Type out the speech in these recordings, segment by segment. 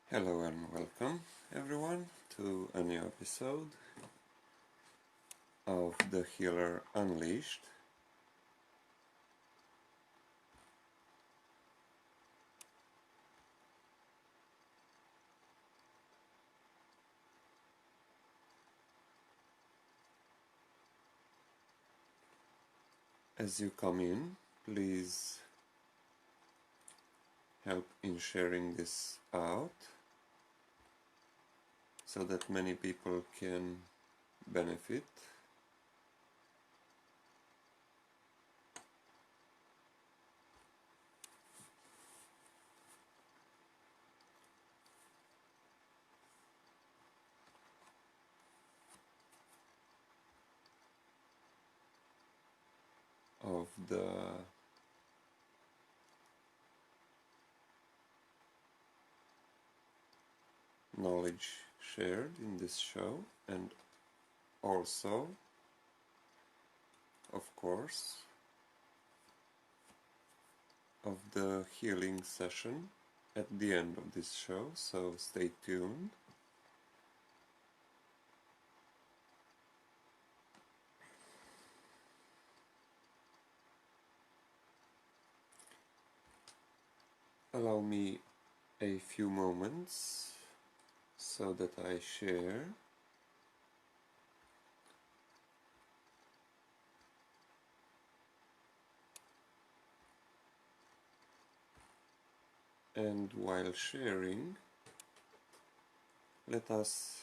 Hello and welcome everyone to a new episode of The Healer Unleashed. As you come in, please help in sharing this out so that many people can benefit. Of the knowledge shared in this show, and also, of course, of the healing session at the end of this show, so stay tuned. Allow me a few moments so that I share. And while sharing, let us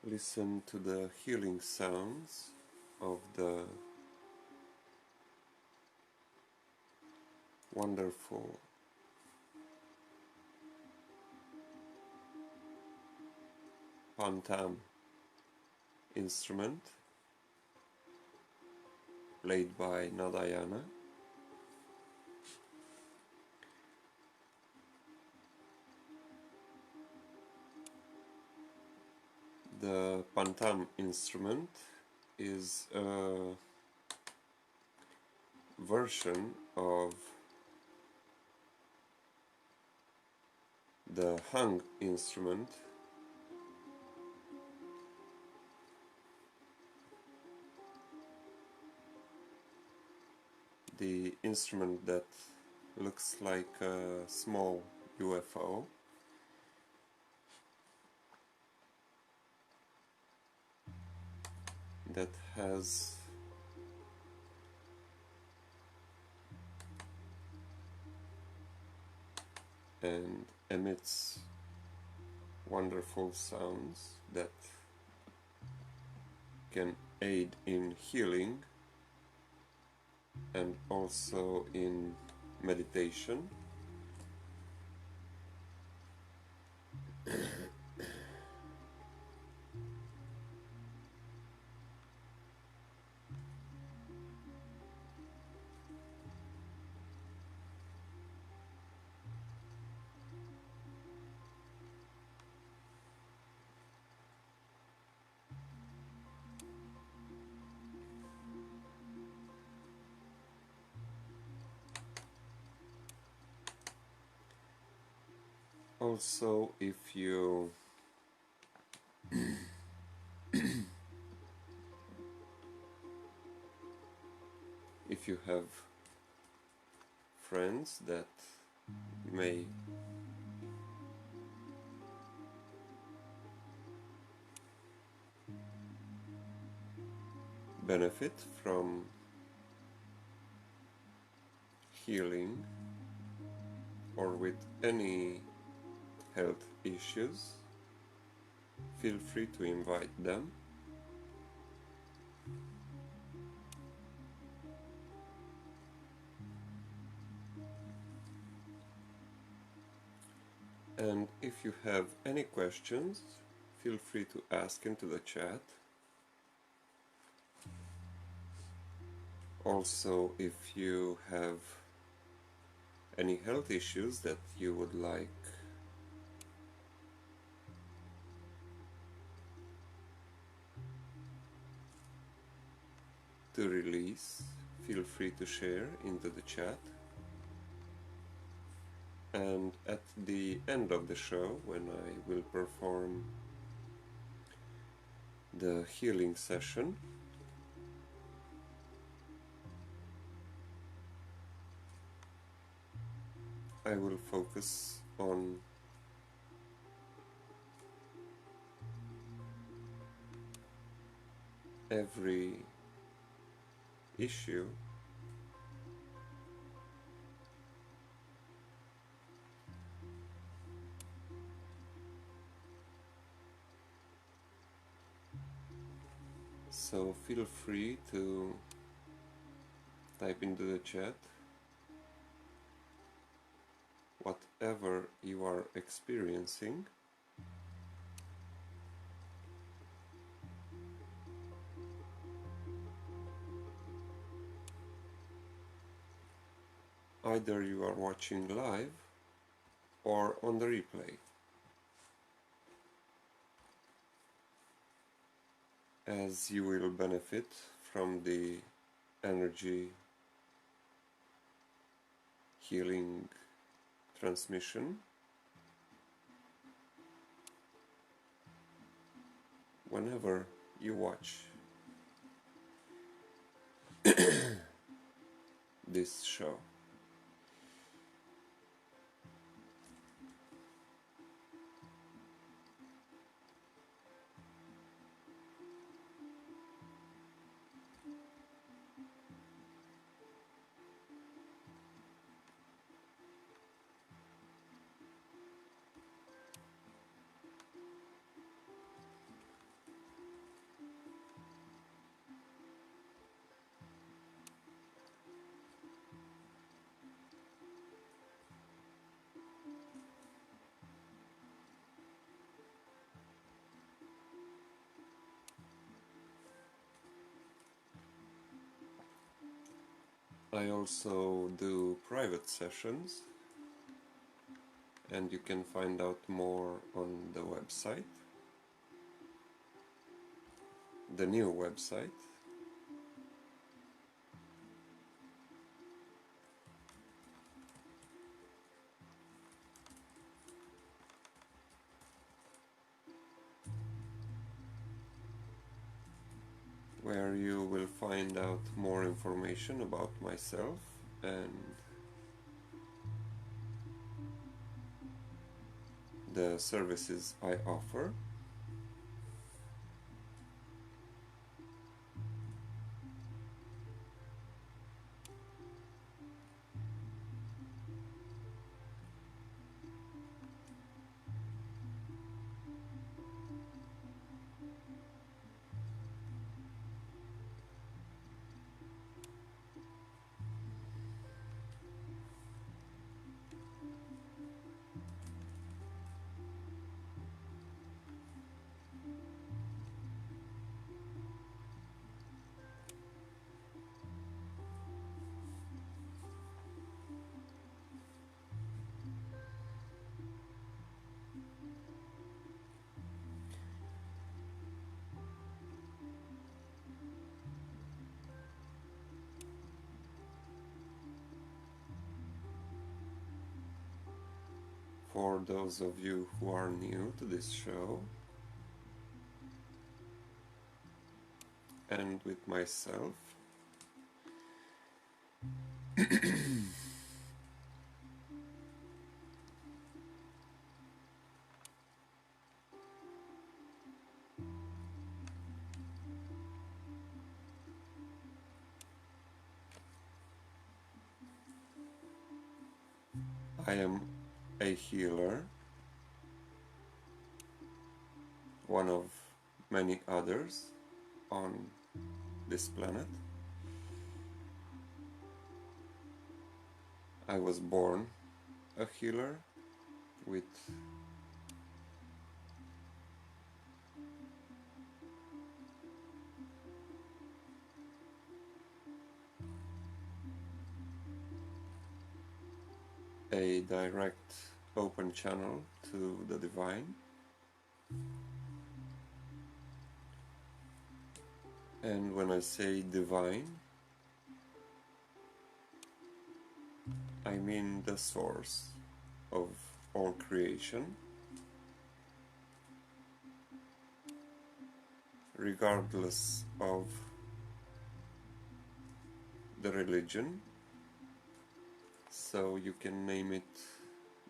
listen to the healing sounds of the wonderful pantam instrument played by Nadayana. The pantam instrument is a version of the hung instrument, the instrument that looks like a small UFO. That has and emits wonderful sounds that can aid in healing and also in meditation. Also, if you have friends that may benefit from healing or with any health issues, feel free to invite them. And if you have any questions, feel free to ask into the chat. Also, if you have any health issues that you would like to release, feel free to share into the chat. And at the end of the show, when I will perform the healing session, I will focus on every issue so feel free to type into the chat whatever you are experiencing. Either you are watching live or on the replay, as you will benefit from the energy healing transmission whenever you watch this show. I also do private sessions, and you can find out more on the website, the new website, where you will find out more information about myself and the services I offer. For those of you who are new to this show, and with myself, I am a healer, one of many others on this planet. I was born a healer with a direct open channel to the divine, and when I say divine, I mean the source of all creation, regardless of the religion. So you can name it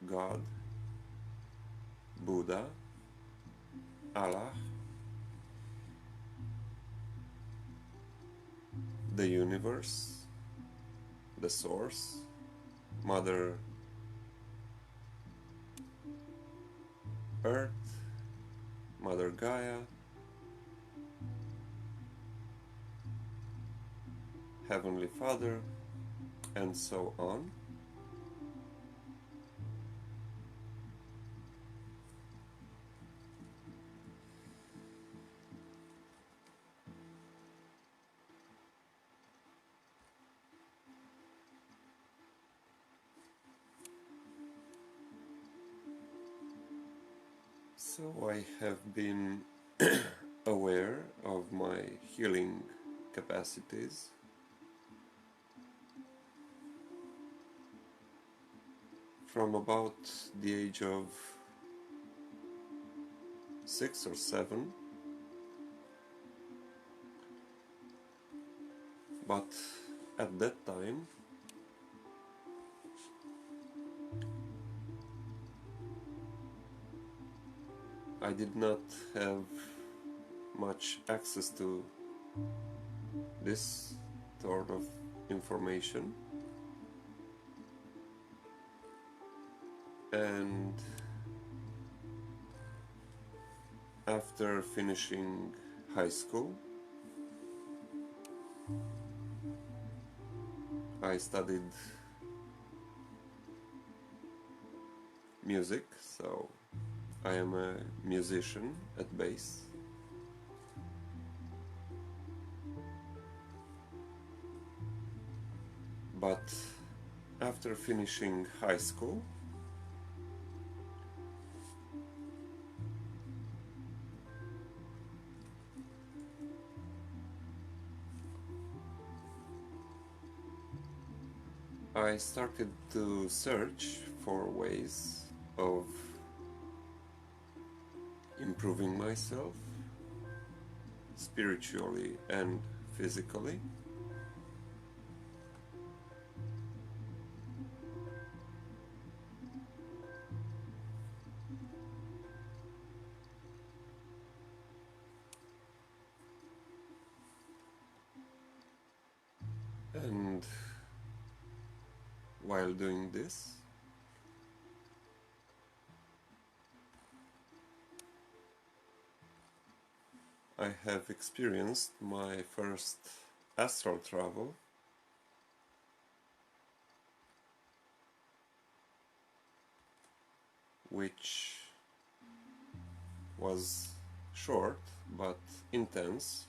God, Buddha, Allah, the universe, the source, Mother Earth, Mother Gaia, Heavenly Father, and so on. So I have been aware of my healing capacities from about the age of 6 or 7, but at that time I did not have much access to this sort of information, and after finishing high school I studied music, so I am a musician at base. But after finishing high school, I started to search for ways of improving myself spiritually and physically. And while doing this, I have experienced my first astral travel, which was short but intense.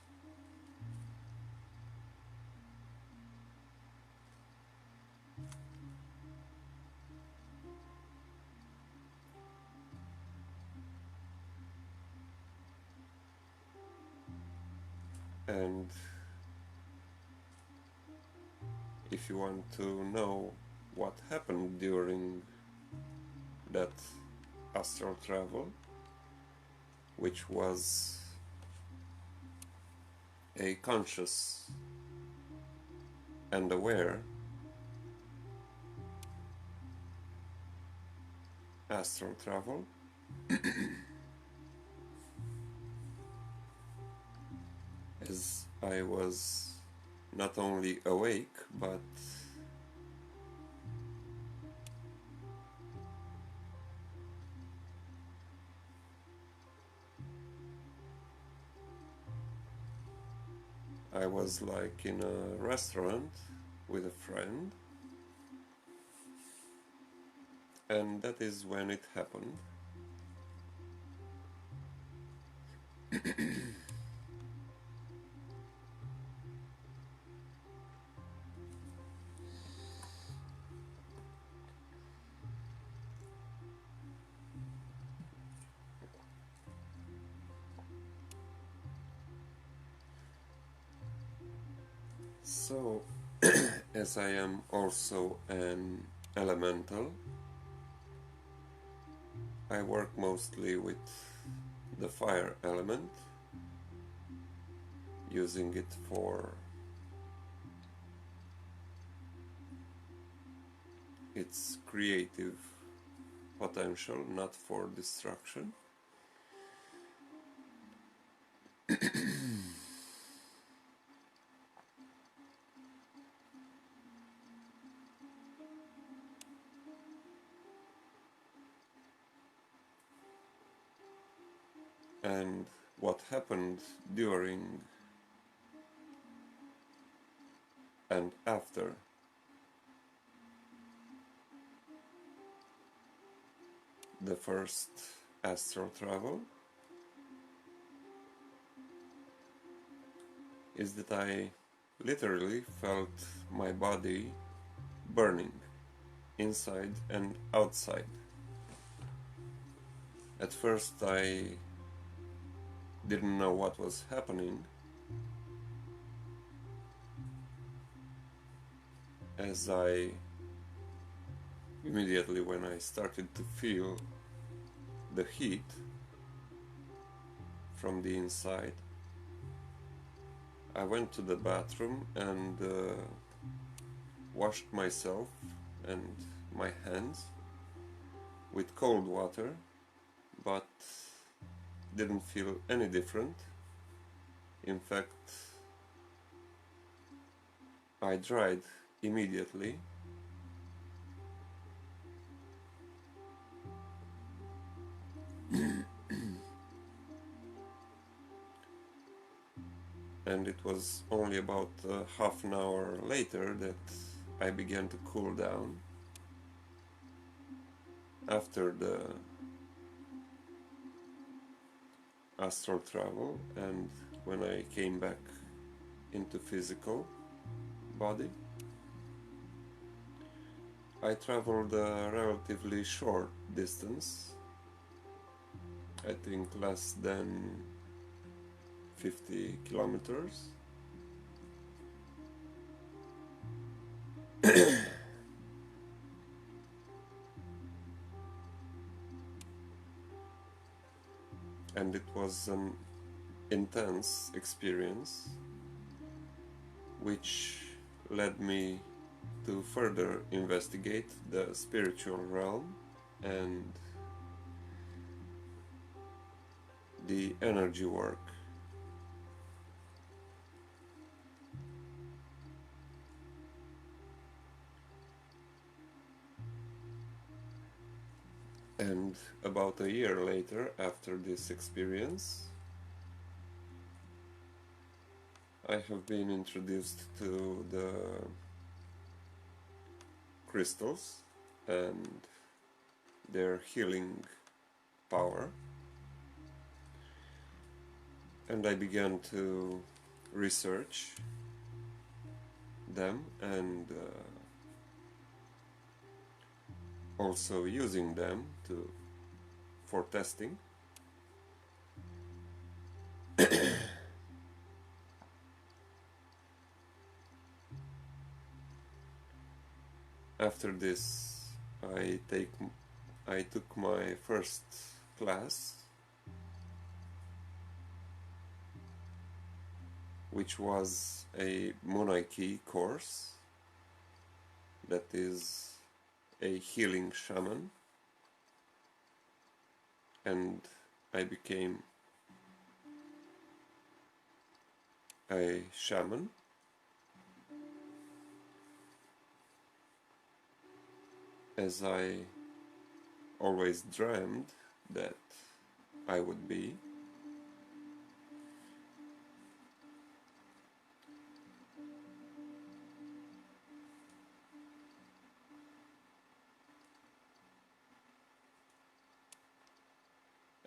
And if you want to know what happened during that astral travel, which was a conscious and aware astral travel, as I was not only awake but I was like in a restaurant with a friend, and that is when it happened. So as I am also an elemental, I work mostly with the fire element, using it for its creative potential, not for destruction. And what happened during and after the first astral travel is that I literally felt my body burning inside and outside. At first I didn't know what was happening, as I immediately, when I started to feel the heat from the inside, I went to the bathroom and washed myself and my hands with cold water, but didn't feel any different. In fact, I dried immediately. And it was only about half an hour later that I began to cool down after the astral travel, and when I came back into physical body. I traveled a relatively short distance, I think less than 50 kilometers. And it was an intense experience which led me to further investigate the spiritual realm and the energy work. And about a year later, after this experience, I have been introduced to the crystals and their healing power, and I began to research them and also using them for testing. After this, I took my first class, which was a Monaiki course, that is a healing shaman, and I became a shaman. As I always dreamed that I would be.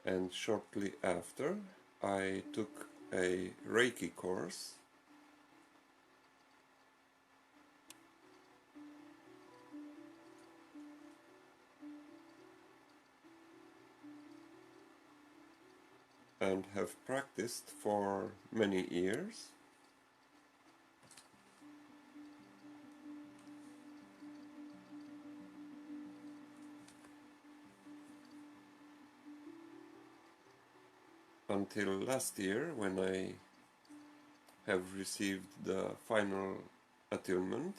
And shortly after, I took a Reiki course, and have practiced for many years. until last year, when I have received the final attunement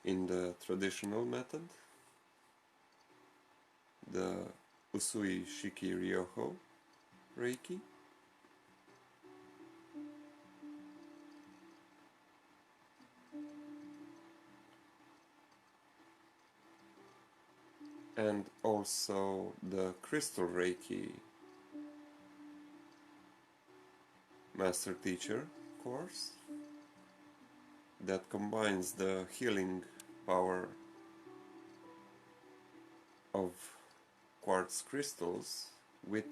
in the traditional method, the Usui Shiki Ryoho Reiki. And also the Crystal Reiki Master Teacher course that combines the healing power of quartz crystals with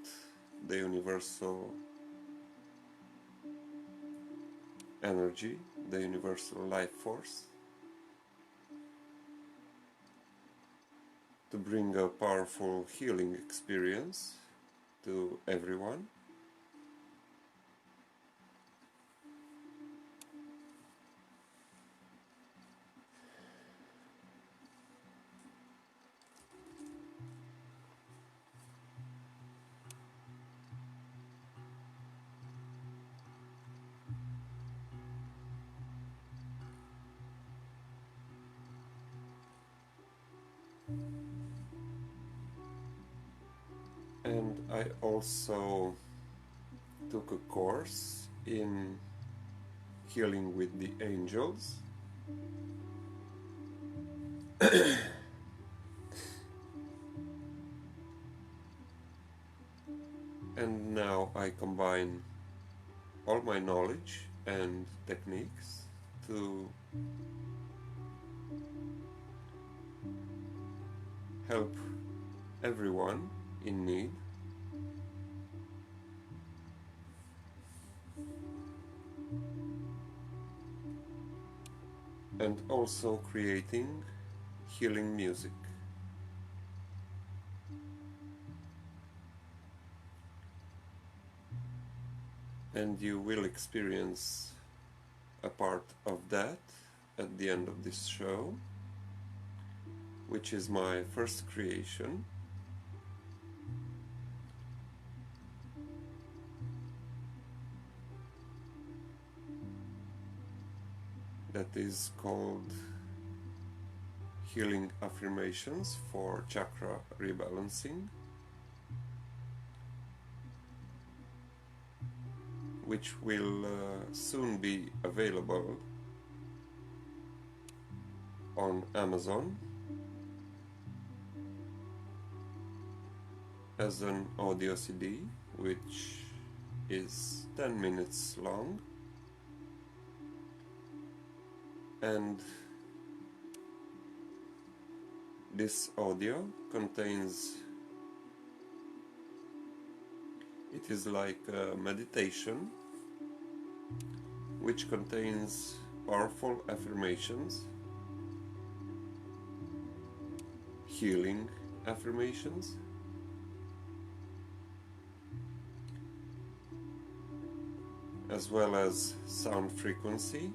the universal energy, the universal life force, to bring a powerful healing experience to everyone. And I also took a course in healing with the angels. And now I combine all my knowledge and techniques to help everyone in need, and also creating healing music. And you will experience a part of that at the end of this show, which is my first creation. That is called Healing Affirmations for Chakra Rebalancing, which will soon be available on Amazon as an audio CD, which is 10 minutes long, and this audio contains, it is like a meditation which contains powerful affirmations, healing affirmations, as well as sound frequency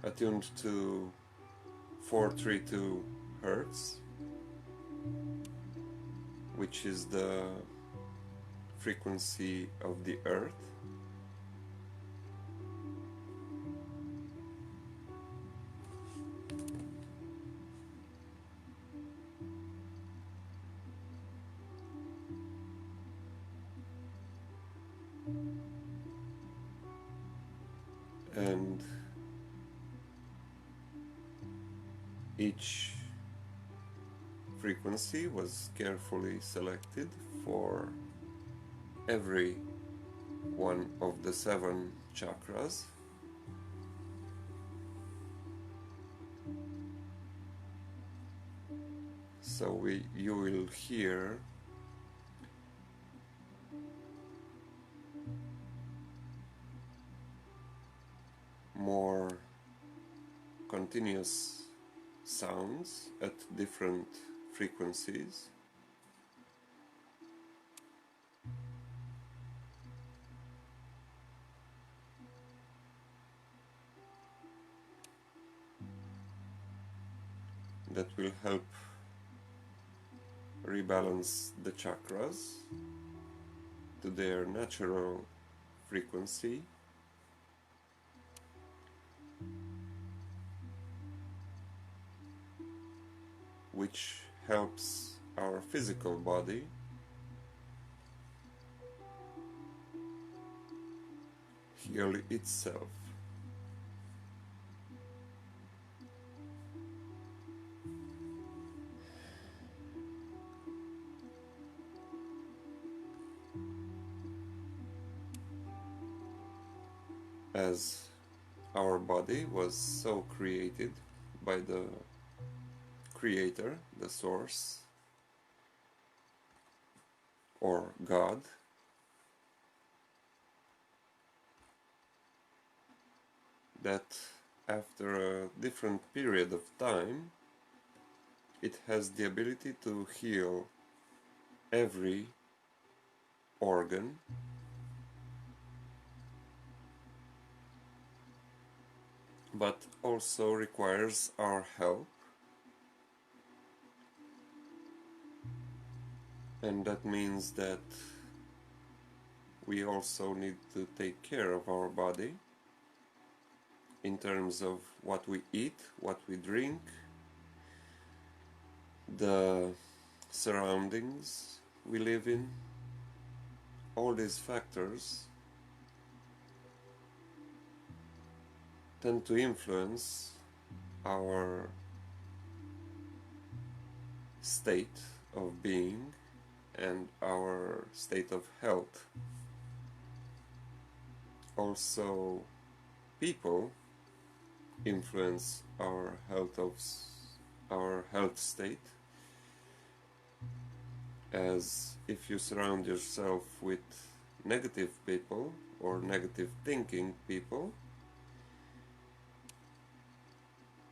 attuned to 432 Hertz, which is the frequency of the Earth. And each frequency was carefully selected for every one of the 7 chakras. So you will hear more continuous sounds at different frequencies. That will help rebalance the chakras to their natural frequency, which helps our physical body heal itself. As our body was so created by the Creator, the Source, or God, that after a different period of time, it has the ability to heal every organ, but also requires our help, and that means that we also need to take care of our body in terms of what we eat, what we drink, the surroundings we live in. All these factors tend to influence our state of being and our state of health. Also, people influence our health state, as if you surround yourself with negative people or negative thinking people,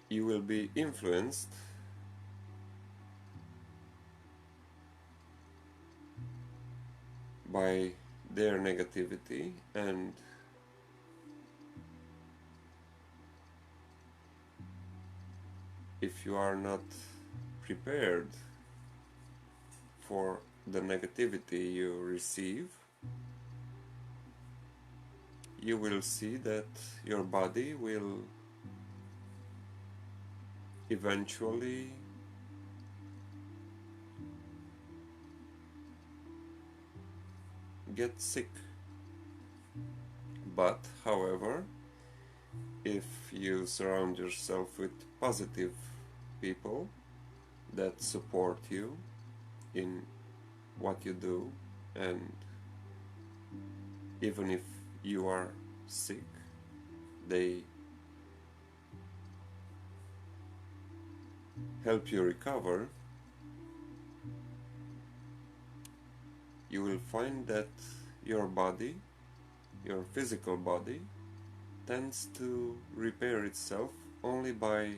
you will be influenced by their negativity, and if you are not prepared for the negativity you receive, you will see that your body will eventually get sick. But, however, if you surround yourself with positive people that support you in what you do, and even if you are sick, they help you recover, you will find that your body, your physical body, tends to repair itself only by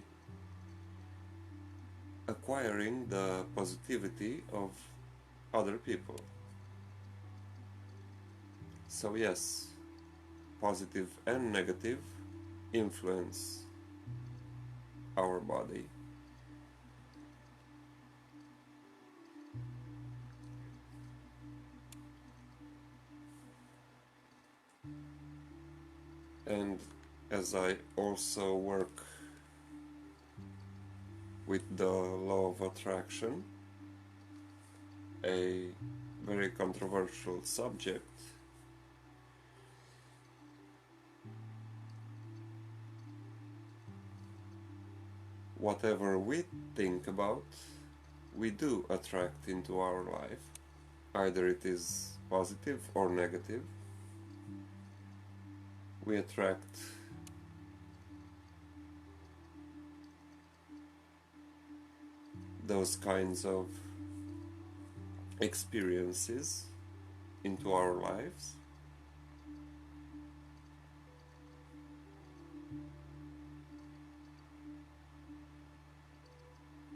acquiring the positivity of other people. So yes, positive and negative influence our body. And as I also work with the law of attraction, a very controversial subject, whatever we think about, we do attract into our life. Either it is positive or negative. We attract those kinds of experiences into our lives.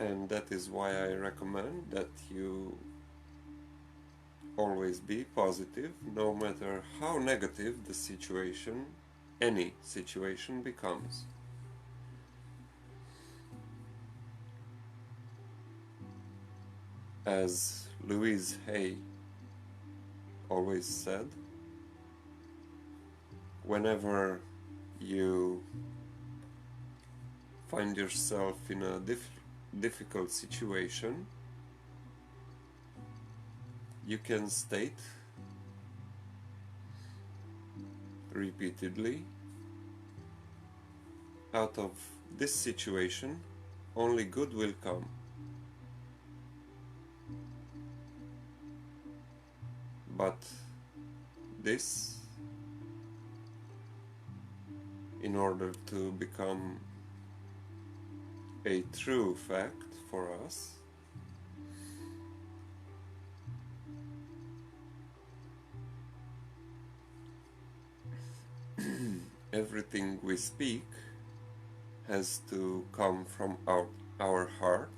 And that is why I recommend that you always be positive, no matter how negative the situation, any situation becomes. As Louise Hay always said, whenever you find yourself in a difficult situation, you can state repeatedly, out of this situation only good will come. But this, in order to become a true fact for us, everything we speak has to come from our heart,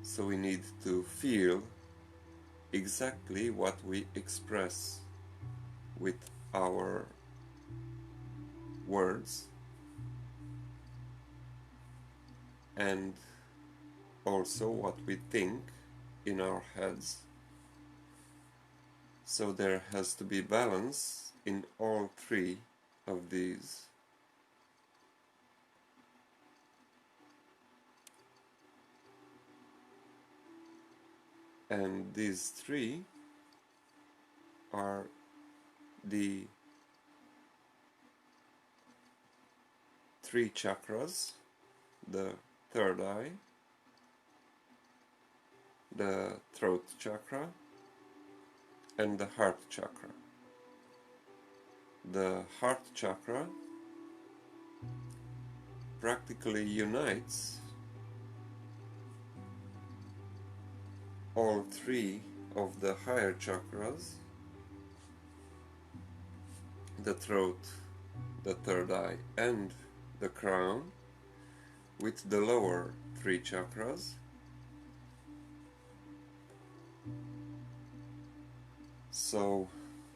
so we need to feel exactly what we express with our words, and also what we think in our heads. So there has to be balance in all three of these. And these three are the three chakras: the third eye, the throat chakra, and the heart chakra. The heart chakra practically unites all three of the higher chakras: the throat, the third eye, and the crown, with the lower three chakras. So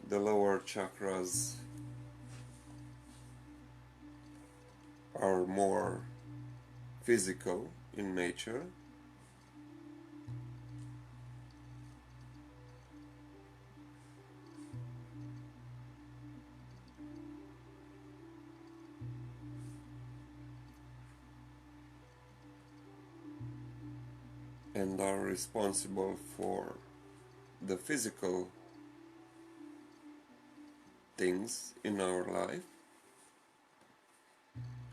the lower chakras are more physical in nature, and are responsible for the physical things in our life.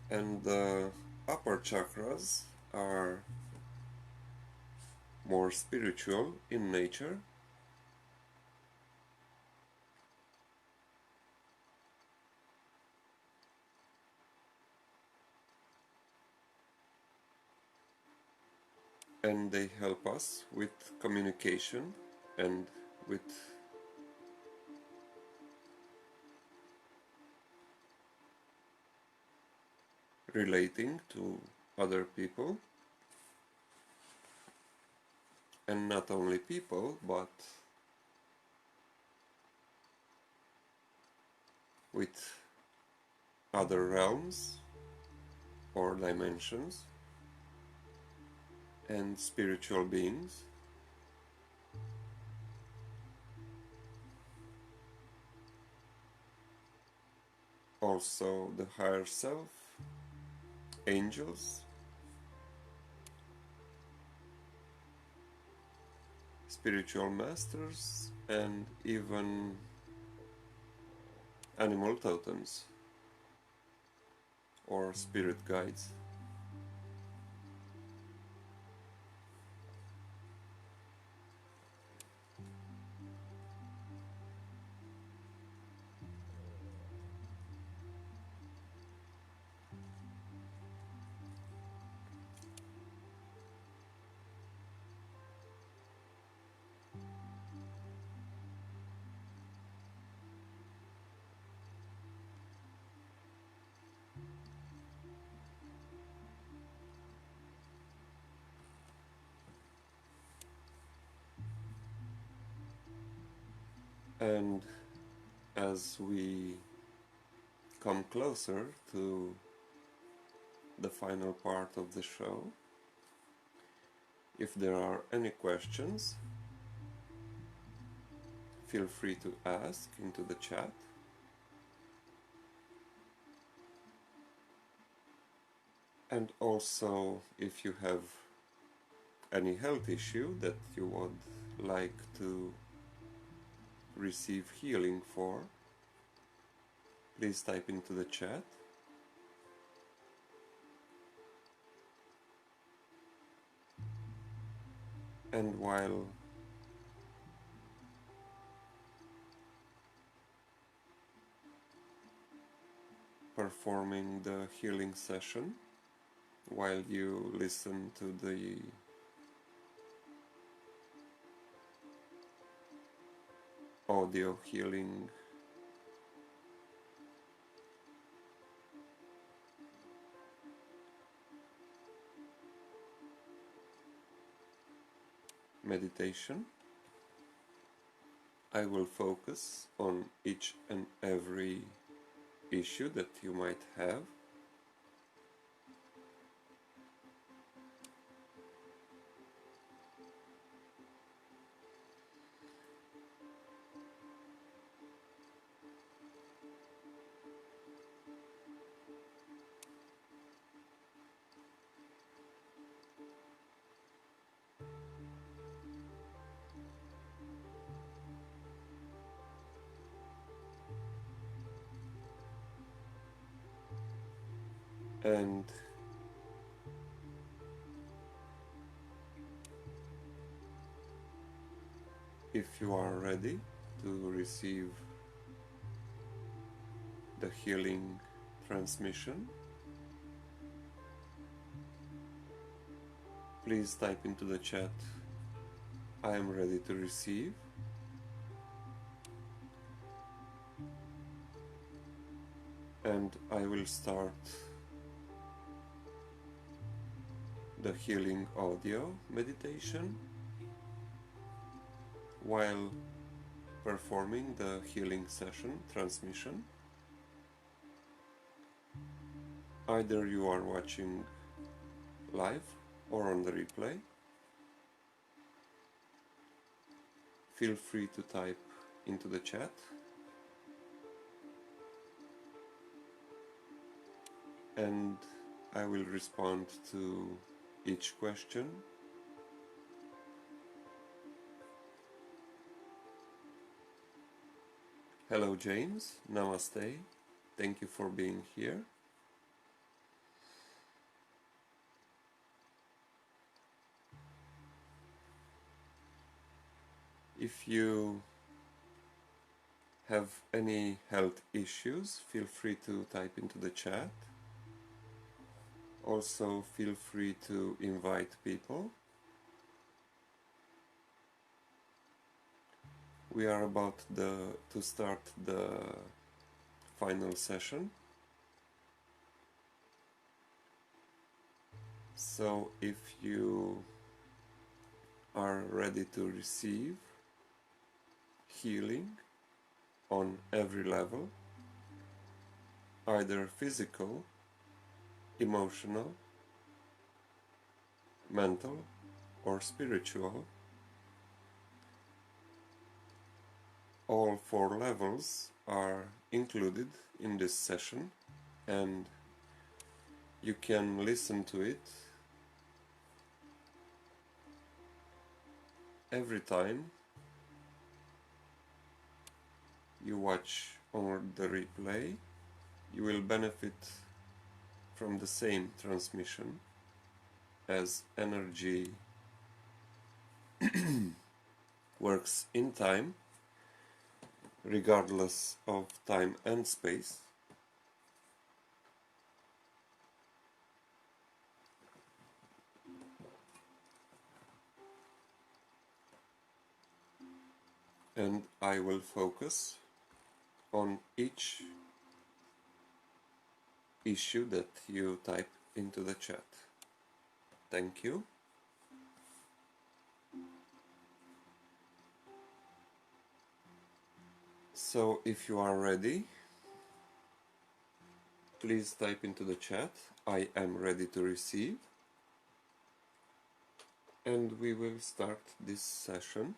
And the upper chakras are more spiritual in nature, and they help us with communication and with relating to other people, and not only people, but with other realms or dimensions and spiritual beings. Also the higher self, angels, spiritual masters, and even animal totems or spirit guides. And as we come closer to the final part of the show, If there are any questions, feel free to ask into the chat. And also, if you have any health issue that you would like to receive healing for, please type into the chat. And while performing the healing session, while you listen to the audio healing meditation, I will focus on each and every issue that you might have. And if you are ready to receive the healing transmission, please type into the chat, I am ready to receive. And I will start the healing audio meditation while performing the healing session transmission. Either you are watching live or on the replay. Feel free to type into the chat. And I will respond to each question. Hello James, namaste, thank you for being here. If you have any health issues, feel free to type into the chat. Also, feel free to invite people. We are about to start the final session. So if you are ready to receive healing on every level, either physical, emotional, mental, or spiritual, all 4 levels are included in this session, and you can listen to it every time you watch on the replay. You will benefit from the same transmission, as energy works in time regardless of time and space. And I will focus on each issue that you type into the chat. Thank you. So if you are ready, please type into the chat, I am ready to receive. and we will start this session.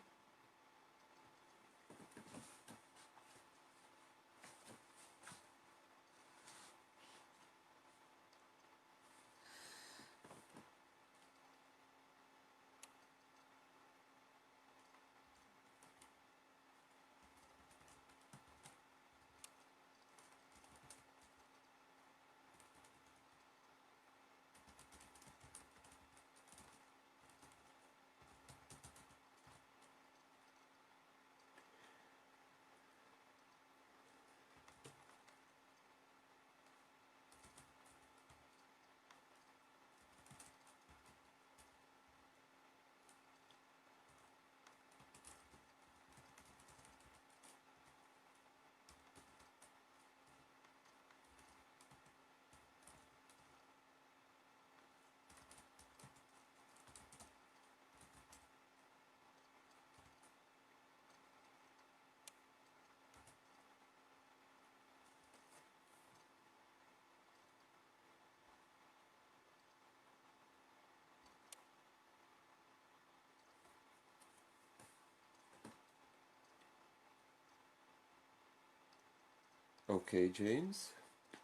Okay, James,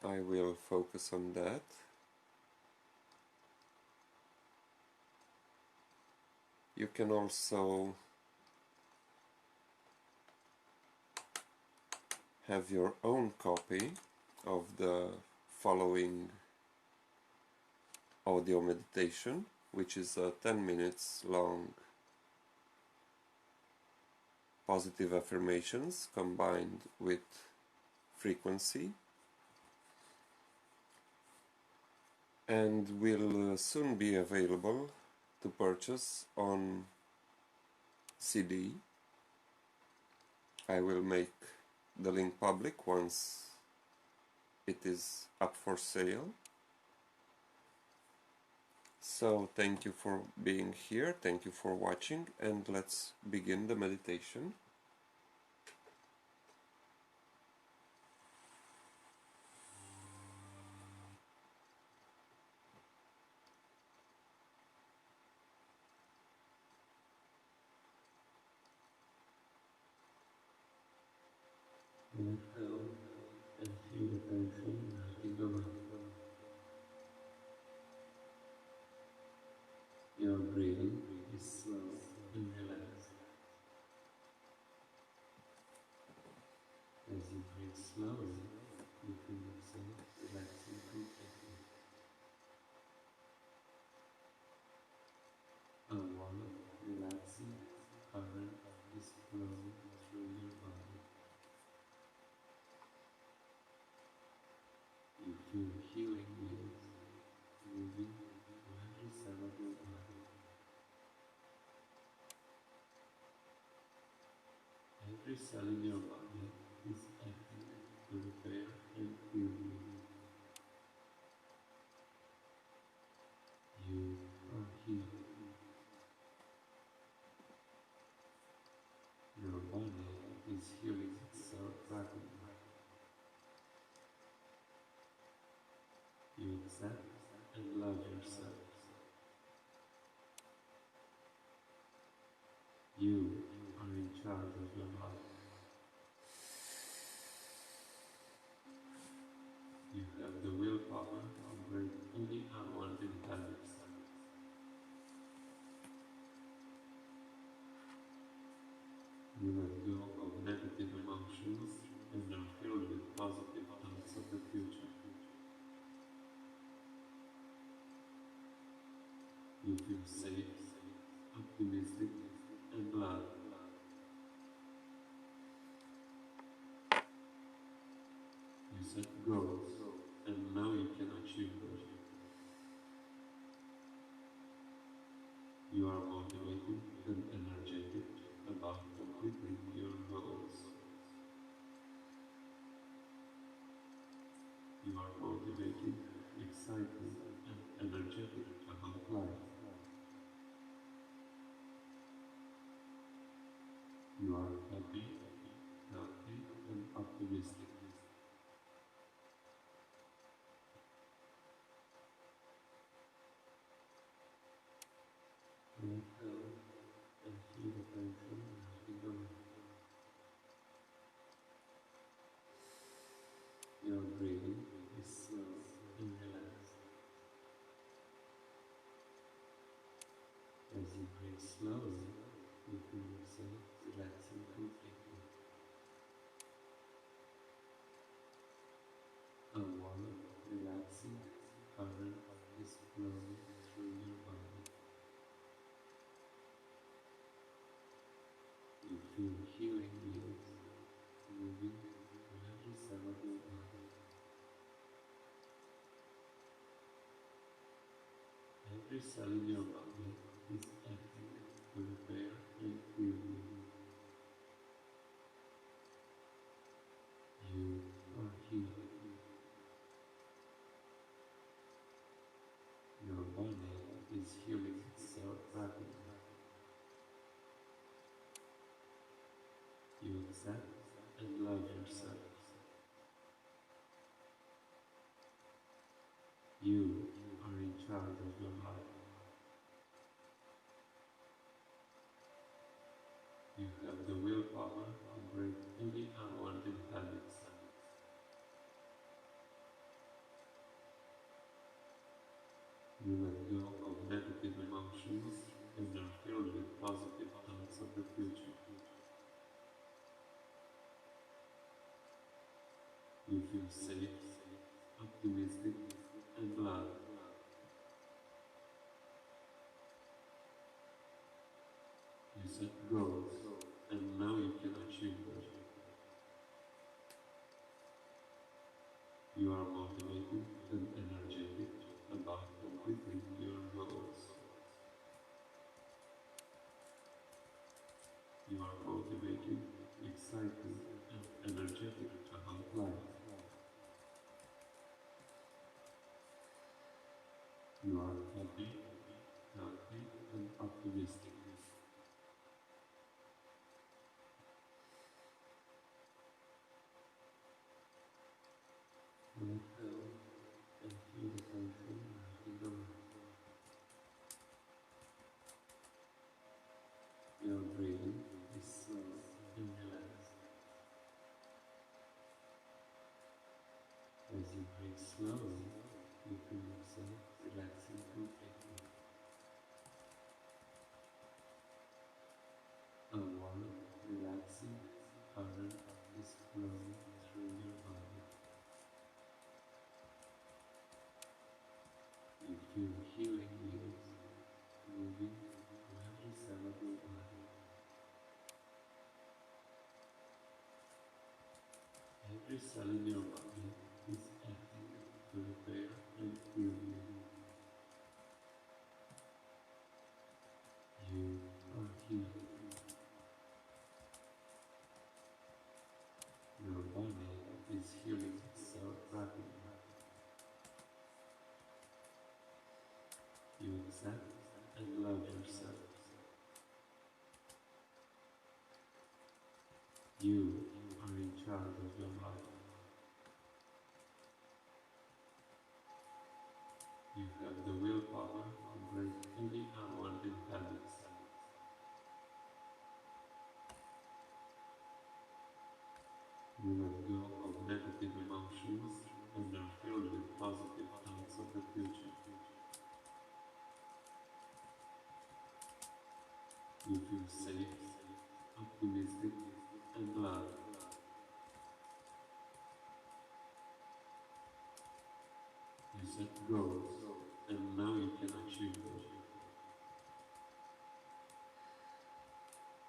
I will focus on that. You can also have your own copy of the following audio meditation, which is a 10 minutes long positive affirmations combined with frequency, and will soon be available to purchase on CD. I will make the link public once it is up for sale. So thank you for being here, thank you for watching, and let's begin the meditation. Let go and feel the tension melting away. Your breathing is slow and relaxed. As you breathe slowly, you feel yourself relaxing completely. A warm, relaxing current is flowing through your body. You feel healing waves moving through every cell of your body. Every cell in your body is acting to repair and heal you. You are healed. Your body is healing itself rapidly. You accept and love yourself. You are in charge of your life. You have the willpower to break any unwanted habits. You let go of negative emotions and are filled with positive thoughts of the future. You feel safe, optimistic, and loved. You set goals and know you can achieve them. You are motivated and energetic about completing your goals. You are motivated, excited, and energetic about life. You are happy, healthy, and optimistic. Let go and feel the tension melting away. Your breathing is slow and relaxed. As you breathe slowly, you feel yourself relaxing completely. A warm, relaxing current is flowing through your body. You feel healing waves moving through every cell of your body. Every cell in your body is acting to repair and heal you. You are healed. Your body is healing itself rapidly. You accept and love yourself. You are in charge of your life. You have the willpower to break any unwanted habits. You let go of negative emotions and are filled with positive thoughts of the future. You feel safe, optimistic, and loved. You set goals and know you can achieve them. You are motivated and energetic about completing your goals. You are motivated, excited, and energetic about life. You are happy, healthy, and optimistic. Let go and feel the tension melting away. Your breathing is slow and relaxed. As you breathe slowly, you feel yourself relaxing completely. A warm, relaxing current is flowing through your body. You feel healing waves moving through every cell of your body. Every cell in your body is acting to repair and heal you. You are healed. Your body is healing itself rapidly. You accept and love yourself. You are in charge of your life. You have the willpower to break any unwanted habits. You let go of negative emotions and are filled with positive thoughts of the future. You feel safe, optimistic, and loved. You set goals and know you can achieve them.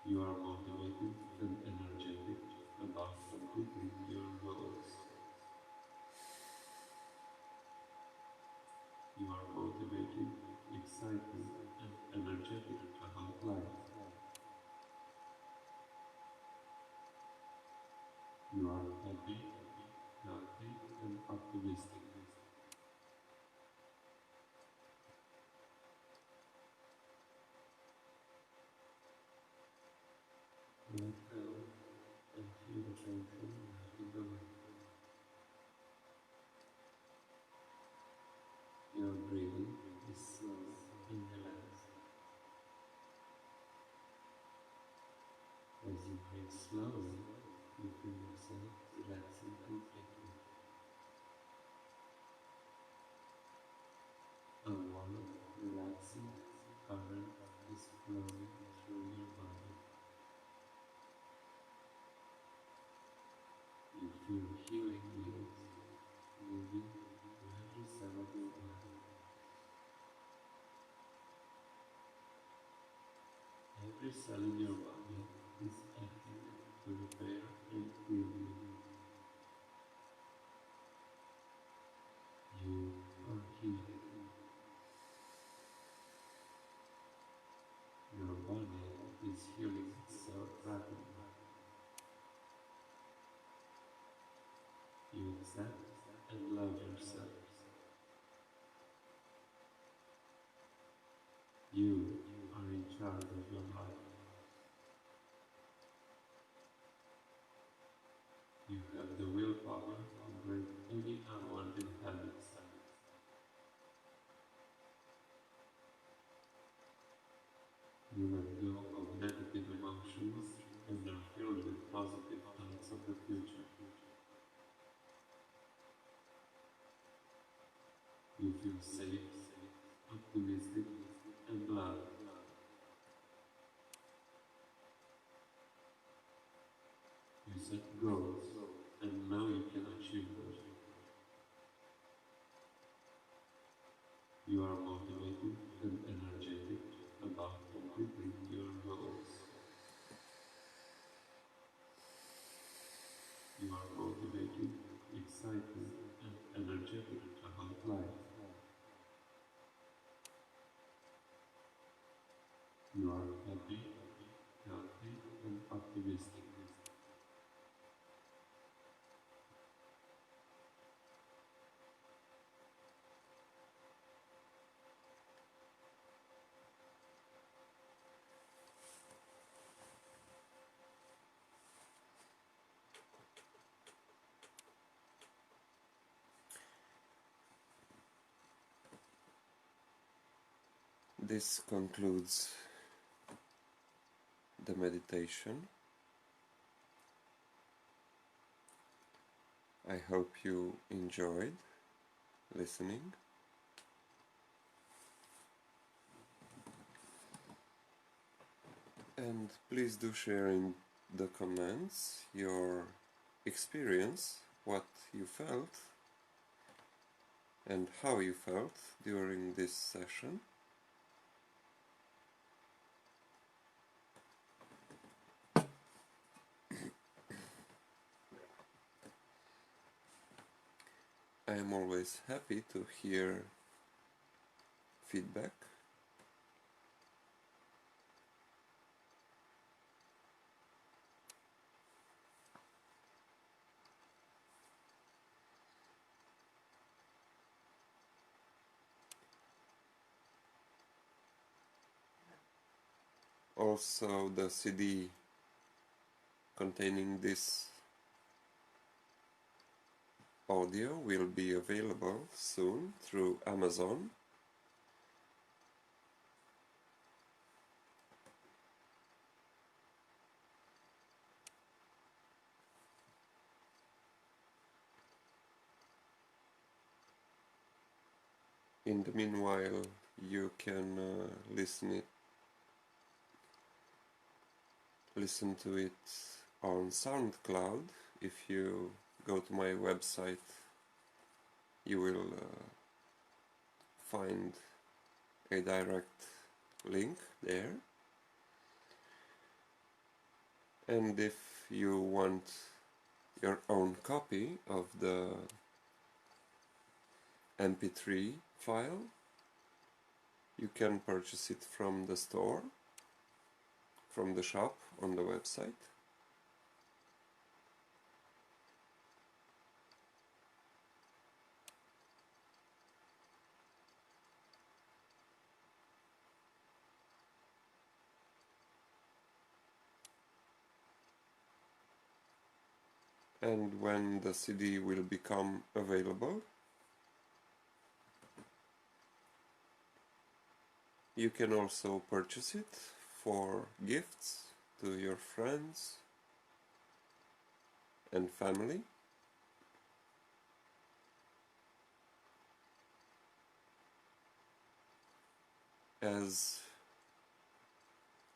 You are motivated and energetic about completing your goals. You are motivated, excited, and energetic about life. You are happy, healthy, and optimistic. Your healing wheels moving to every cell of your body. Every cell in your body is acting to repair and heal you. You are healing. Your body is healing itself rapidly. You accept and love yourself. You are in charge of your life. You have the willpower to break any unwanted habits. You let go of negative emotions and are filled with positive thoughts of the future. You feel safe, optimistic, and loved. You set goals and know you can achieve them. You are motivated and energetic about completing your goals. You are motivated, excited, and energetic about life. You are happy, healthy, and optimistic. This concludes the meditation. I hope you enjoyed listening. And please do share in the comments your experience, what you felt and how you felt during this session. I am always happy to hear feedback. Also, the CD containing this audio will be available soon through Amazon. In the meanwhile, you can listen to it on SoundCloud. If you go to my website, you will find a direct link there. And if you want your own copy of the MP3 file, you can purchase it from the store, from the shop on the website. And when the CD will become available, you can also purchase it for gifts to your friends and family. As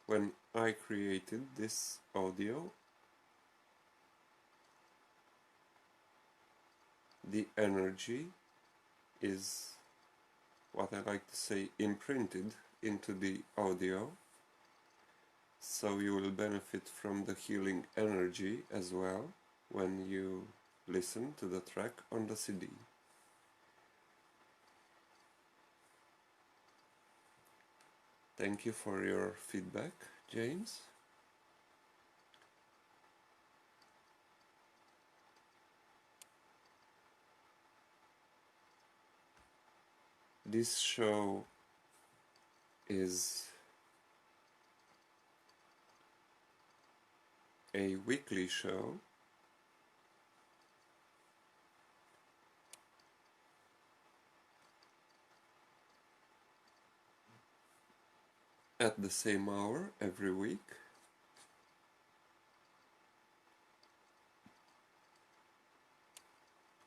when I created this audio, the energy is, what I like to say, imprinted into the audio, so you will benefit from the healing energy as well when you listen to the track on the CD. Thank you for your feedback, James. This show is a weekly show at the same hour every week.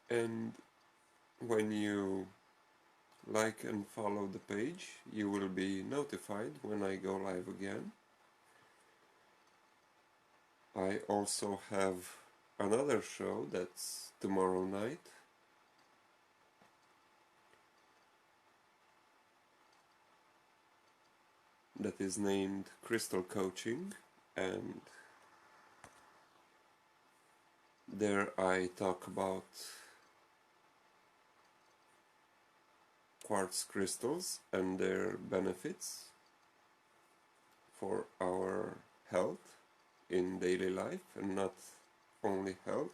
And when you like and follow the page, you will be notified when I go live again. I also have another show that's tomorrow night. That is named Crystal Coaching, and there I talk about quartz crystals and their benefits for our health in daily life, and not only health.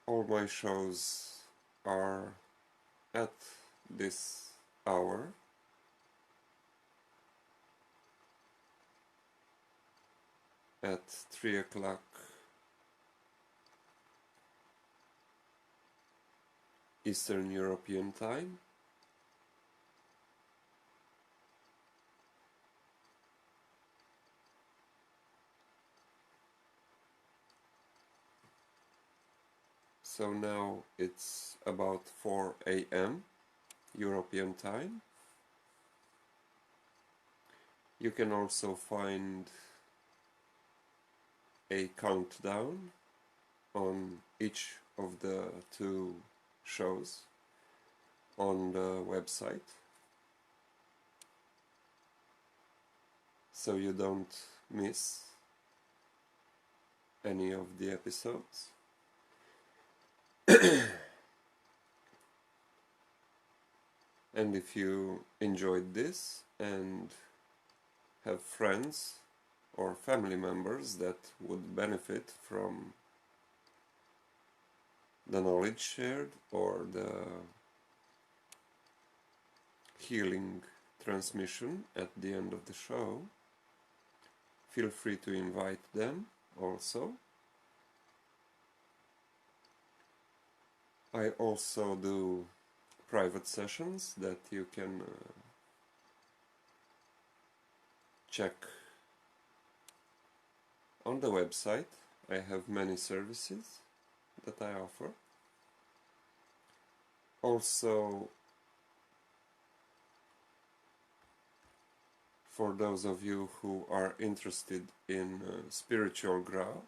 All my shows are at this hour, at 3 o'clock Eastern European Time. So now it's about 4 a.m. European Time. You can also find a countdown on each of the two shows on the website, so you don't miss any of the episodes. And if you enjoyed this and have friends or family members that would benefit from the knowledge shared or the healing transmission at the end of the show, feel free to invite them also. I also do private sessions that you can check on the website. I have many services that I offer. Also, for those of you who are interested in spiritual growth,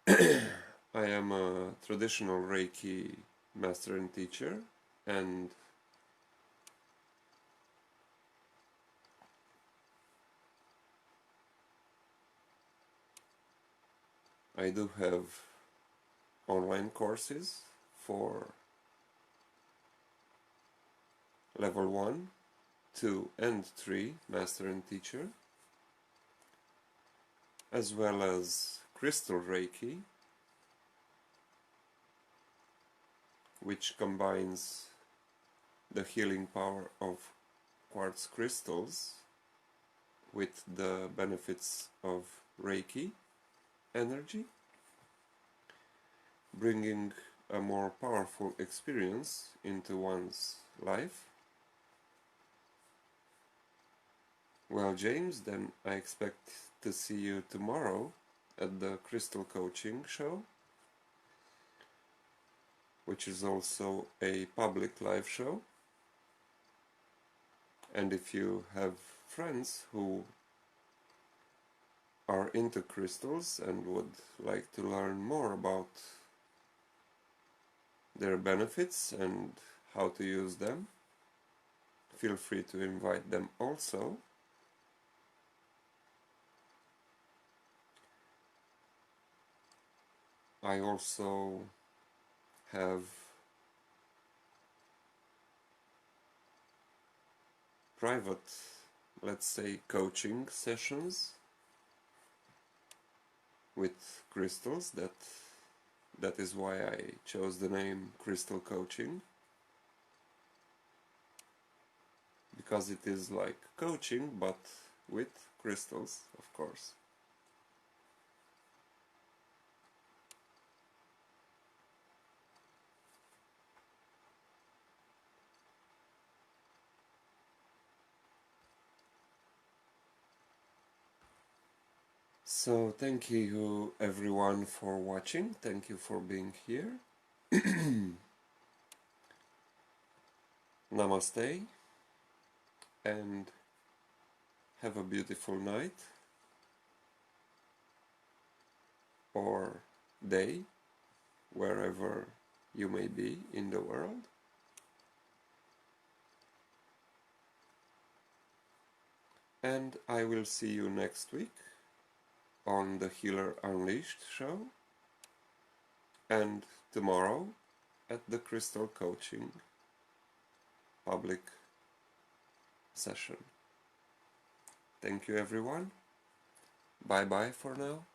I am a traditional Reiki master and teacher, and I do have online courses for level 1, 2 and 3 master and teacher, as well as crystal Reiki, which combines the healing power of quartz crystals with the benefits of Reiki energy, bringing a more powerful experience into one's life. Well, James, then I expect to see you tomorrow at the Crystal Coaching show, which is also a public live show. And if you have friends who are into crystals and would like to learn more about their benefits and how to use them, feel free to invite them also. I also have private, let's say, coaching sessions with crystals. That is why I chose the name Crystal Coaching, because it is like coaching but with crystals, of course. So thank you everyone for watching, thank you for being here. Namaste and have a beautiful night or day wherever you may be in the world. And I will see you next week on the Healer Unleashed show and tomorrow at the Crystal Coaching public session. Thank you everyone. Bye bye for now.